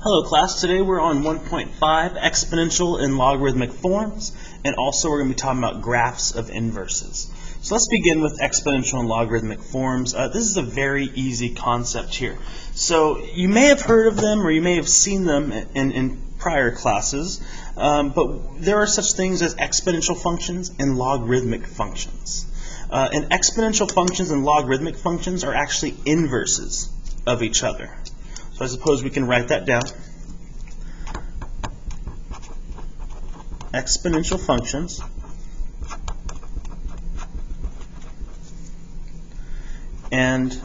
Hello class, today we're on 1.5 exponential and logarithmic forms, and also we're going to be talking about graphs of inverses. So let's begin with exponential and logarithmic forms. This is a very easy concept here. So you may have heard of them or you may have seen them in prior classes, but there are such things as exponential functions and logarithmic functions. And exponential functions and logarithmic functions are actually inverses of each other. So I suppose we can write that down. Exponential functions and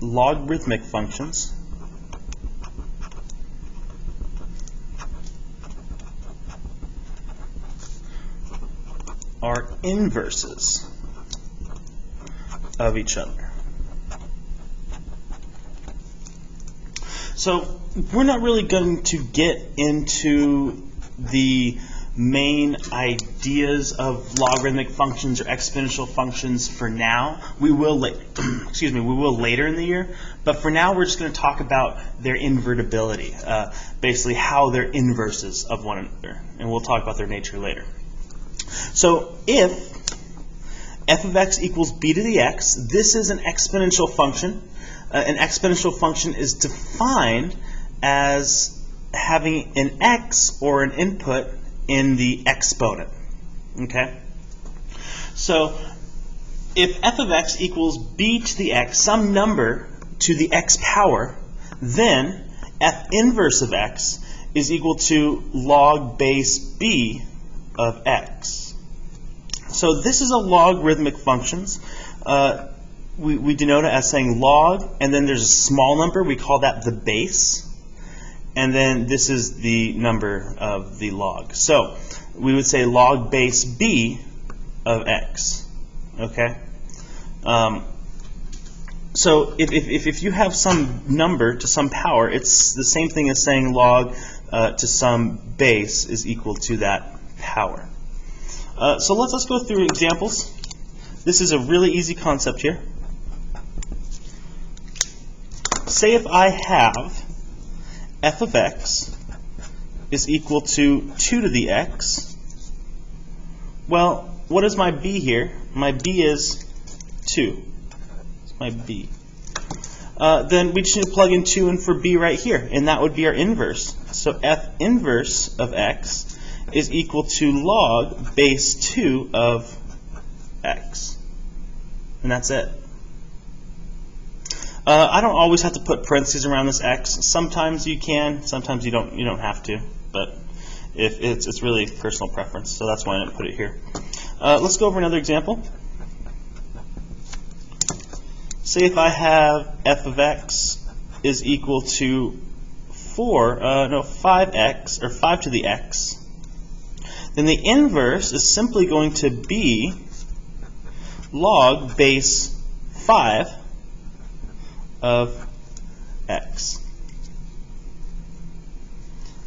logarithmic functions are inverses of each other. So we're not really going to get into the main ideas of logarithmic functions or exponential functions for now. We will later in the year, but for now we're just going to talk about their invertibility, basically how they're inverses of one another, and we'll talk about their nature later. So if f of x equals b to the x, this is an exponential function. An exponential function is defined as having an x or an input in the exponent. Okay? So if f of x equals b to the x, some number to the x power, then f inverse of x is equal to log base b of x. So this is a logarithmic functions. We denote it as saying log, and then there's a small number, we call that the base, and then this is the number of the log. So we would say log base b of x. Okay? So if you have some number to some power, it's the same thing as saying log to some base is equal to that power. So let's go through examples. This is a really easy concept here. Say if I have f of x is equal to 2 to the x. Well, what is my b here? My b is 2. It's my b. Then we just need to plug in 2 in for b right here, and that would be our inverse. So f inverse of x is equal to log base 2 of x. And that's it. I don't always have to put parentheses around this x. Sometimes you can, sometimes you don't have to, but if it's really personal preference, so that's why I didn't put it here. Let's go over another example. Say if I have f of x is equal to 5x, or 5 to the x, then the inverse is simply going to be log base 5 of x.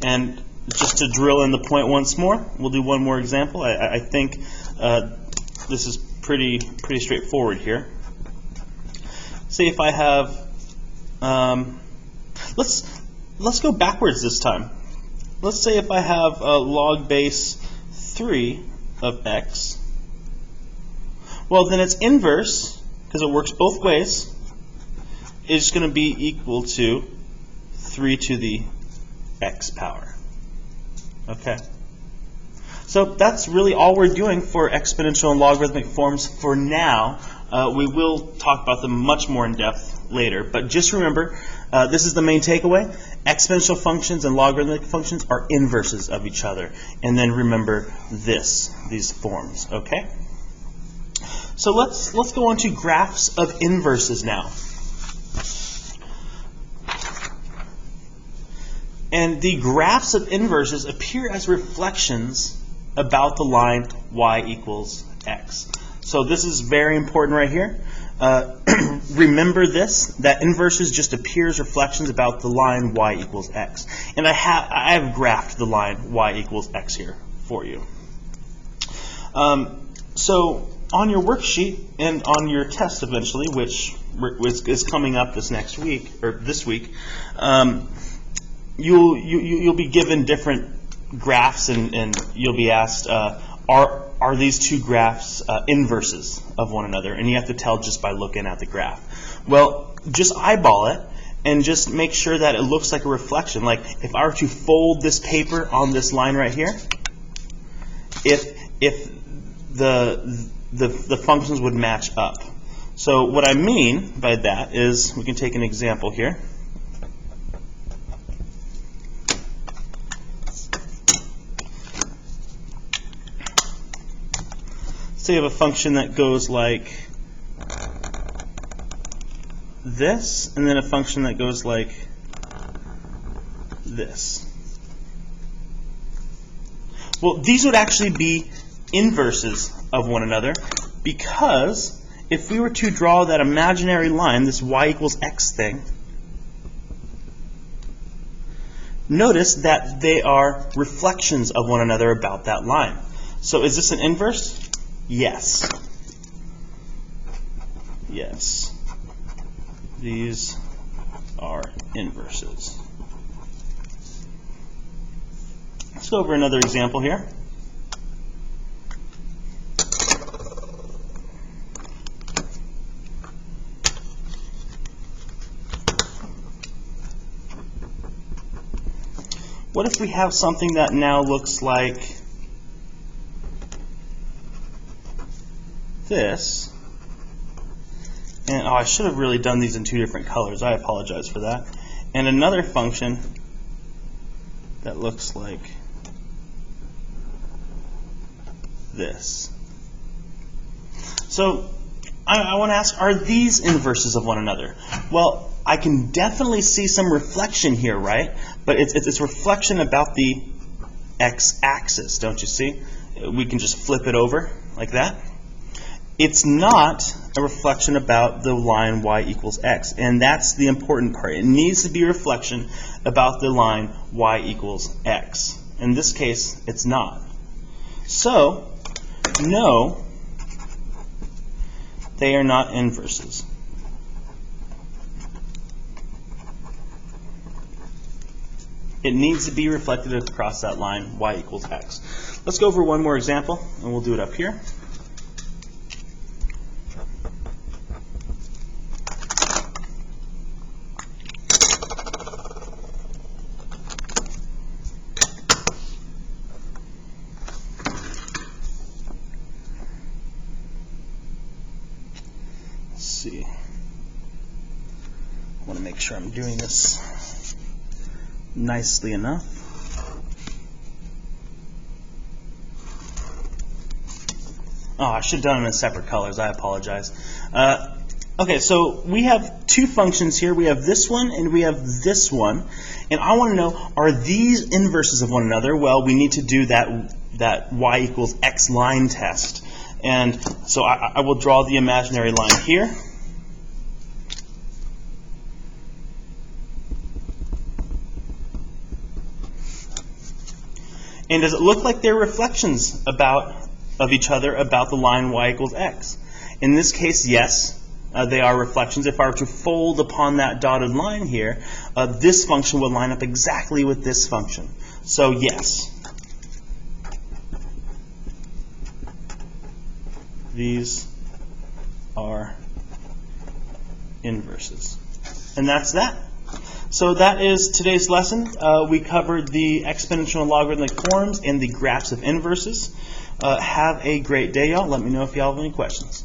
And just to drill in the point once more, we'll do one more example. I think this is pretty straightforward here. Say if I have, let's go backwards this time. Let's say if I have log base 3 of x. Well, then its inverse, because it works both ways, is going to be equal to 3 to the x power. Okay? So that's really all we're doing for exponential and logarithmic forms for now. We will talk about them much more in depth later, but just remember, this is the main takeaway. Exponential functions and logarithmic functions are inverses of each other. And then remember these forms. Okay? So let's go on to graphs of inverses now. And the graphs of inverses appear as reflections about the line y equals x. So this is very important right here. Remember this, that inverses just appear as reflections about the line y equals x. And I have graphed the line y equals x here for you. So on your worksheet and on your test eventually, which is coming up this week, you'll be given different graphs, and you'll be asked, are these two graphs inverses of one another? And you have to tell just by looking at the graph. Well, just eyeball it and just make sure that it looks like a reflection. Like if I were to fold this paper on this line right here, if the functions would match up. So what I mean by that is, we can take an example here. Say you have a function that goes like this, and then a function that goes like this. Well, these would actually be inverses of one another, because if we were to draw that imaginary line, this y equals x thing, notice that they are reflections of one another about that line. So is this an inverse? Yes. Yes. These are inverses. Let's go over another example here. What if we have something that now looks like this? And I should have really done these in two different colors. I apologize for that. And another function that looks like this. So I want to ask, are these inverses of one another? Well, I can definitely see some reflection here, right? But it's reflection about the x-axis, don't you see? We can just flip it over like that. It's not a reflection about the line y equals x, and that's the important part. It needs to be a reflection about the line y equals x. In this case, it's not. So, no, they are not inverses. It needs to be reflected across that line y equals x. Let's go over one more example, and we'll do it up here. Let's see. I want to make sure I'm doing this nicely enough. Oh, I should have done it in separate colors. I apologize. Okay, so we have two functions here. We have this one and we have this one. And I want to know, are these inverses of one another? Well, we need to do that y equals x line test. And so I will draw the imaginary line here. And does it look like they're reflections of each other about the line y equals x? In this case, yes, they are reflections. If I were to fold upon that dotted line here, this function would line up exactly with this function. So yes, these are inverses. And that's that. So that is today's lesson. We covered the exponential and logarithmic forms and the graphs of inverses. Have a great day, y'all. Let me know if y'all have any questions.